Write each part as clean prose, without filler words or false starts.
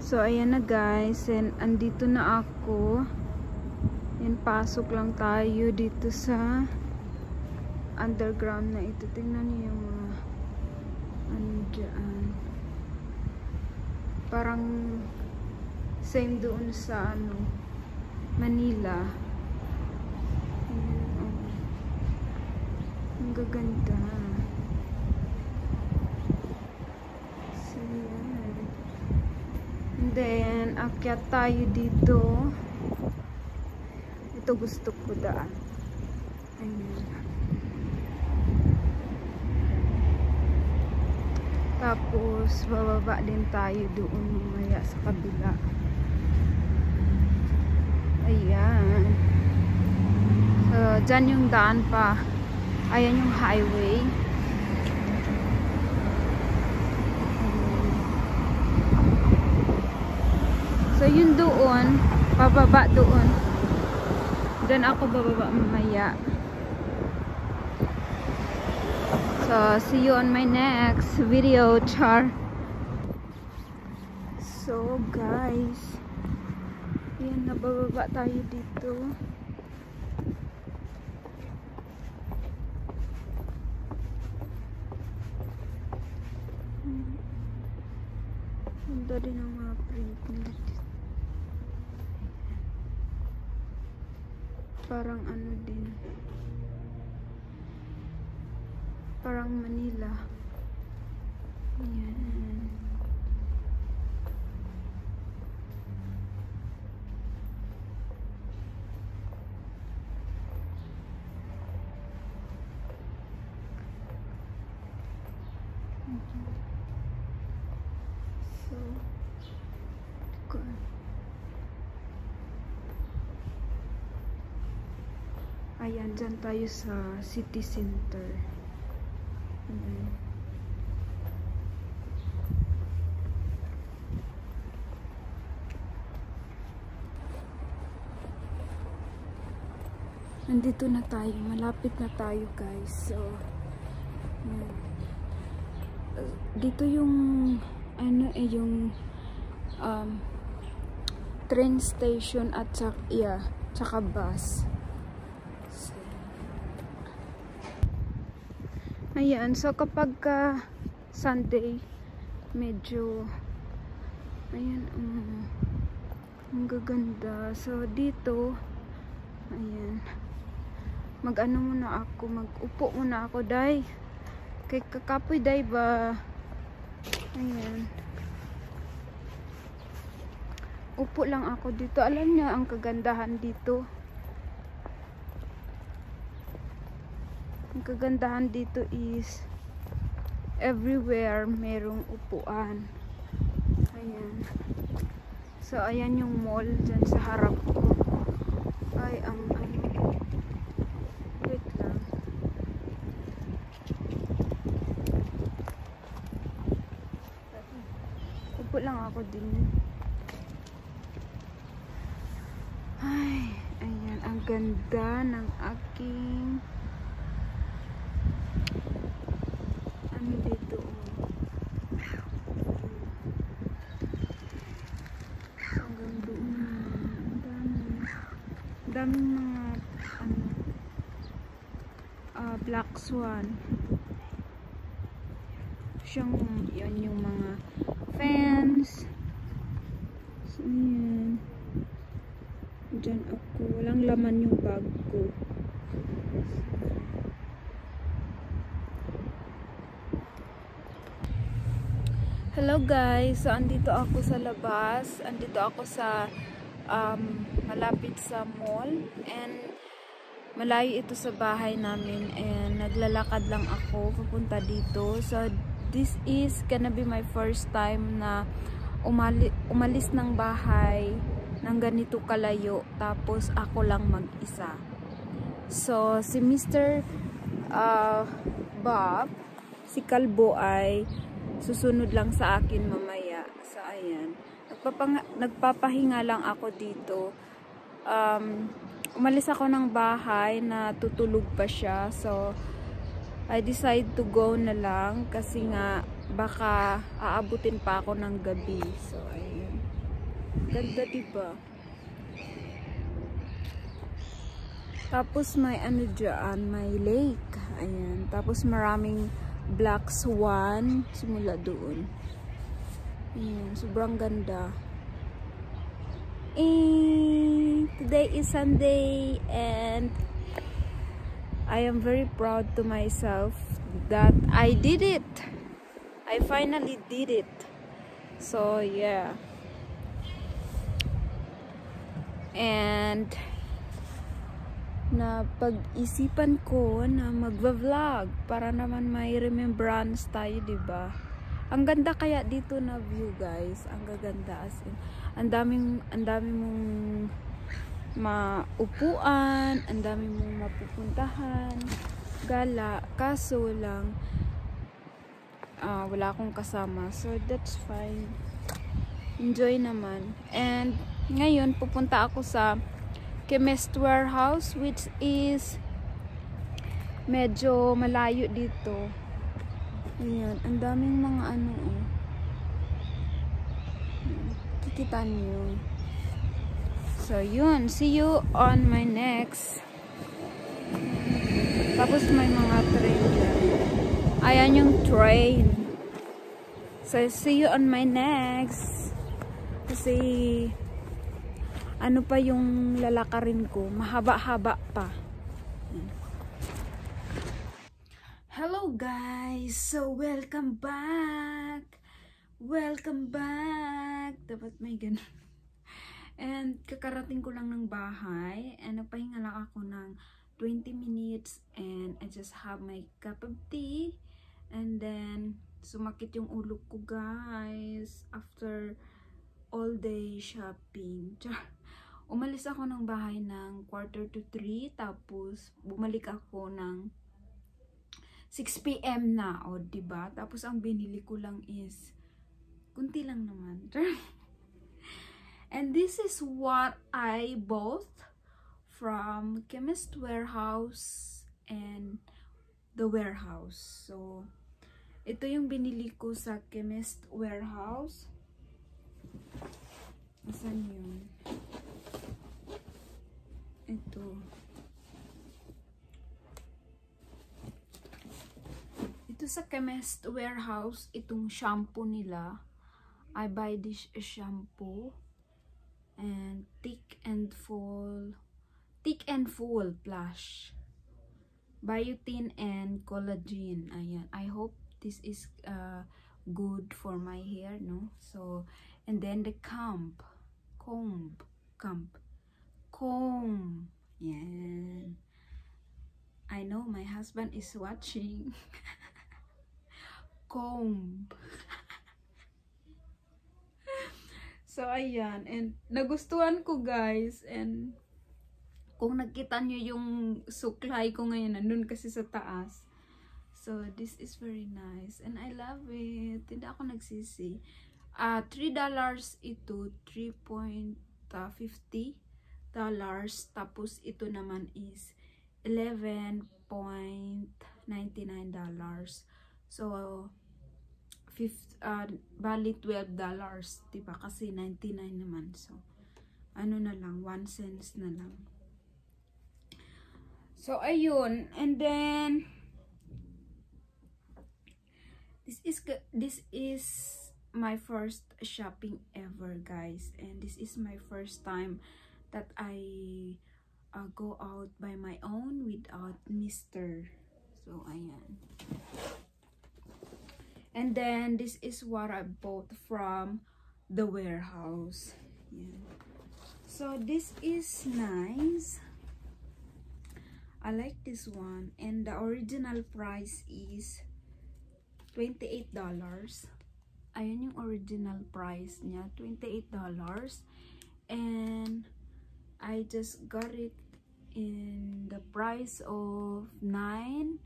So ayan na guys, and andito na ako. And pasok lang tayo dito sa underground na ito. Tingnan niyo yung mga ano dyan. Parang same doon sa ano, Manila. Ayan, oh. Ang gaganda. So yan. And then akyat tayo dito. Ito gusto ko daan. Ayan. Tapos bababa din tayo doon mamaya sa kabila. Ayan. So dyan yung daan pa. Ayan yung highway. So yun doon, pababa doon. Doon ako bababa mamaya. So see you on my next video, char. So guys, ayan, nabababa tayo dito. Ganda din ang mga print nila. Parang ano din, parang Manila. Ayan. So ayan, dyan tayo sa city center. Ayan. Nandito na tayo, malapit na tayo guys. So ayan. Dito yung ano yung train station at tsaka bus. Ayan, so kapag Sunday, medyo ayan, ang gaganda. So dito, ayan, mag-ano muna ako, mag-upo muna ako, day. Kay kakapoy, day ba? Ayan. Upo lang ako dito. Alam niyo ang kagandahan dito. Ang kagandahan dito is everywhere merong upuan. Ayan. So ayan yung mall dyan sa harap ko. Ay, ang ano. Wait lang. Upo lang ako din. Ay, ayan. Ang ganda ng aking dito. Hanggang doon. Daming mga ano, black swan. Siyang yan yung mga fans. So yan. Diyan ako. Walang laman yung bag ko. Hello guys, so andito ako sa labas, andito ako sa malapit sa mall, and malayo ito sa bahay namin, and naglalakad lang ako papunta dito. So this is gonna be my first time na umalis ng bahay ng ganito kalayo, tapos ako lang mag-isa. So si Mr. Bob, si Kalbo ay susunod lang sa akin mamaya. So ayan, nagpapahinga lang ako dito. umalis ako ng bahay na tutulog pa siya. So, I decide to go na lang kasi nga baka aabutin pa ako ng gabi. So, ayun. Ganda, diba? Tapos may ano dyan, may lake. Ayan. Tapos maraming black swan simula doon. Ayan. Sobrang ganda. Today is Sunday and I am very proud to myself that I did it. I finally did it. So yeah. And na pag-isipan ko na magva-vlog para naman may remembrance tayo, 'di ba? Ang ganda kaya dito na view, guys. Ang gaganda, as in. Ang daming mong maupuan, ang daming mong mapupuntahan, gala. Kaso lang wala akong kasama. So that's fine. Enjoy naman. And ngayon pupunta ako sa Chemist Warehouse, which is medyo malayo dito. Ayan, ang daming mga ano kikita niyo. So yun, see you on my next. Tapos may mga train dyan. Ayan yung train. So see you on my next. Kasi ano pa yung lalakarin ko, mahaba-haba pa. Hello guys, so welcome back. Dapat may ganun. And kakarating ko lang ng bahay and nagpahinga lang ako ng 20 minutes and I just have my cup of tea and then sumakit yung ulo ko, guys, after all day shopping. Umalis ako ng bahay ng 2:45, tapos bumalik ako ng 6 PM na, o diba? Tapos ang binili ko lang is kunti lang naman. And this is what I bought from Chemist Warehouse and the Warehouse. So ito yung binili ko sa Chemist Warehouse. Asan yun? Ito. Ito sa Chemist Warehouse, itong shampoo nila. I buy this shampoo and thick and full blush. Biotin and collagen. Ayan. I hope this is good for my hair, no? So, and then the comb. Yan. I know my husband is watching. Comb. So ayan, and nagustuhan ko, guys, and kung nakita nyo yung suklay ko ngayon, nandun kasi sa taas. So this is very nice and I love it. Hindi ako nagsisi. $3 ito, $3.50. Tapos ito naman is $11.99. So bali $12, diba? Kasi 99 naman. So ano na lang, 1 cents na lang. So ayun, and then this is my first shopping ever, guys, and this is my first time that I go out by my own without Mr. So ayan. And then this is what I bought from the Warehouse. Yeah. So this is nice. I like this one, and the original price is $28. Ayan yung original price niya, $28. And I just got it in the price of $9.97,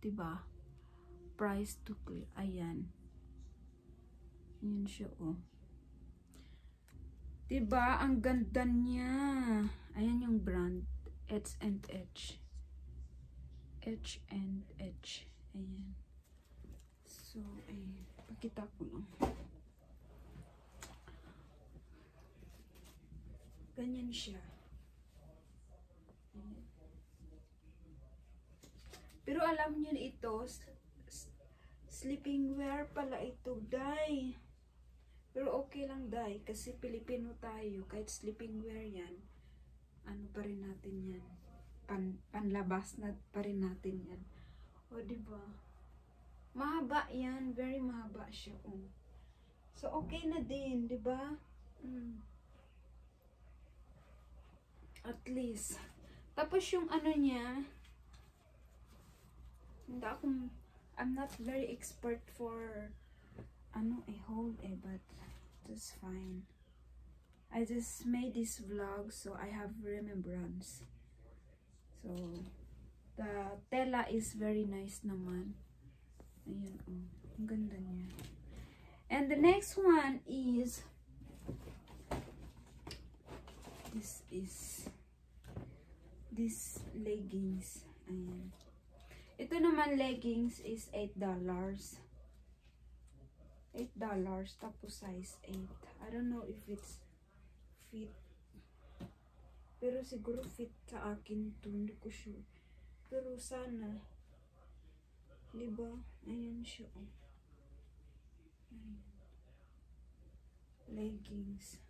diba? Price to clear. Ayan. Yun siya, oh. Diba? Ang ganda niya. Ayan yung brand. H&H. H&H. Ayan. So, ayan. Pakita ko lang. Ganyan siya. Ayan. Pero alam niyo ito, sleeping wear pala ito, day. Pero okay lang, day. Kasi Pilipino tayo. Kahit sleeping wear yan, ano pa rin natin yan. Panlabas na pa rin natin yan. O, diba? Mahaba yan. Very mahaba siya. Oh. So, okay na din, diba? At least. Tapos yung ano niya, hindi ako, I'm not very expert for hold but that's fine. I just made this vlog so I have remembrance. So the tela is very nice naman. Ayan, oh, ang ganda niya. And the next one is this leggings. Ayan. Ito naman leggings is $8. $8 tapos size 8. I don't know if it's fit. Pero siguro fit sa akin to. Hindi ko sure. Pero sana. Diba? Ayan siya. Ayan. Leggings.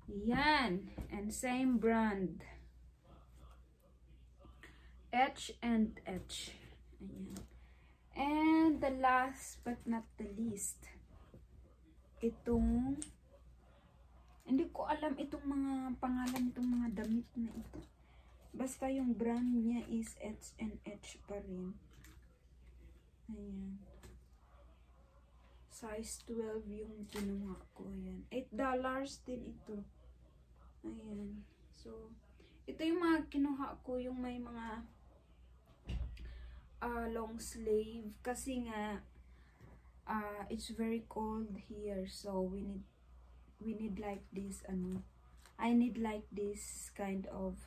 Yan. And same brand. H&H. Ayan. And the last but not the least, itong, hindi ko alam itong mga pangalan itong mga damit na ito. Basta yung brand niya is H&H pa rin. Ayan. Size 12 yung kinuha ko. Ayan. $8 din ito. Ayan. So, ito yung mga kinuha ko, yung may mga long sleeve kasi nga it's very cold here, so we need like this I need like this kind of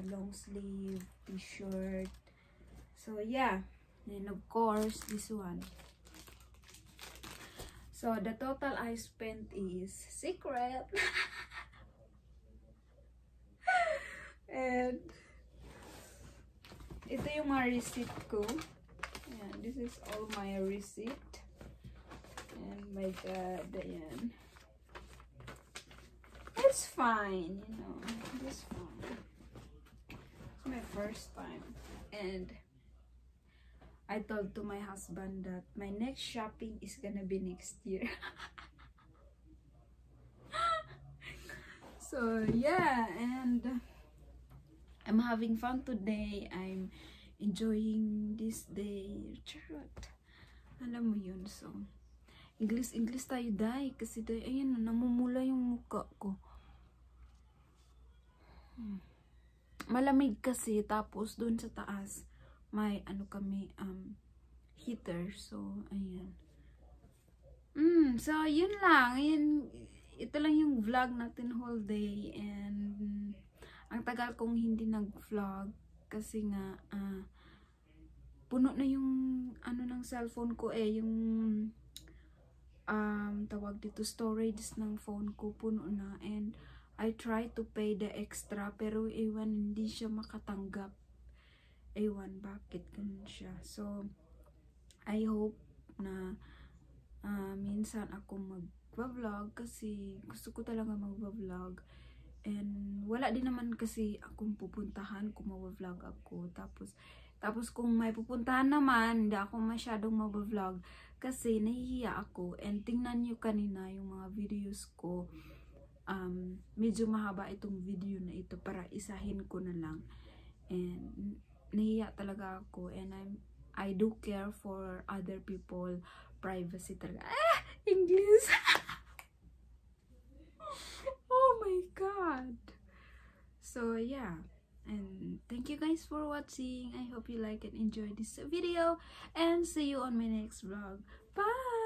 long sleeve t-shirt. So yeah, and of course this one. So the total I spent is secret. And ito yung mga receipt ko. Ayan, this is all my receipt. And my God, ayan. It's fine, you know. It's fine. It's my first time. And I told to my husband that my next shopping is gonna be next year. So, yeah, and I'm having fun today. I'm enjoying this day. Charot. Alam mo yun. So, English tayo, day. Kasi, day, ayan, namumula yung mukha ko. Malamig kasi. Tapos, dun sa taas, may, kami, heater. So, ayan. So, yun lang. Ayan, ito lang yung vlog natin whole day. And ang tagal kong hindi nag-vlog kasi nga puno na yung ng cellphone ko yung tawag dito storage ng phone ko puno na, and I try to pay the extra pero ewan hindi siya makatanggap, ewan bakit ganun siya. So I hope na minsan ako mag-vlog kasi gusto ko talaga mag-vlog. And wala din naman kasi akong pupuntahan kung mag-vlog ako. Tapos kung may pupuntahan naman, hindi ako masyadong mag-vlog kasi nahihiya ako. And tingnan nyo kanina yung mga videos ko. Medyo mahaba itong video na ito para isahin ko na lang. And nahihiya talaga ako. And I do care for other people privacy talaga. English! Oh my God. So yeah, and thank you guys for watching. I hope you like and enjoy this video, and see you on my next vlog. Bye.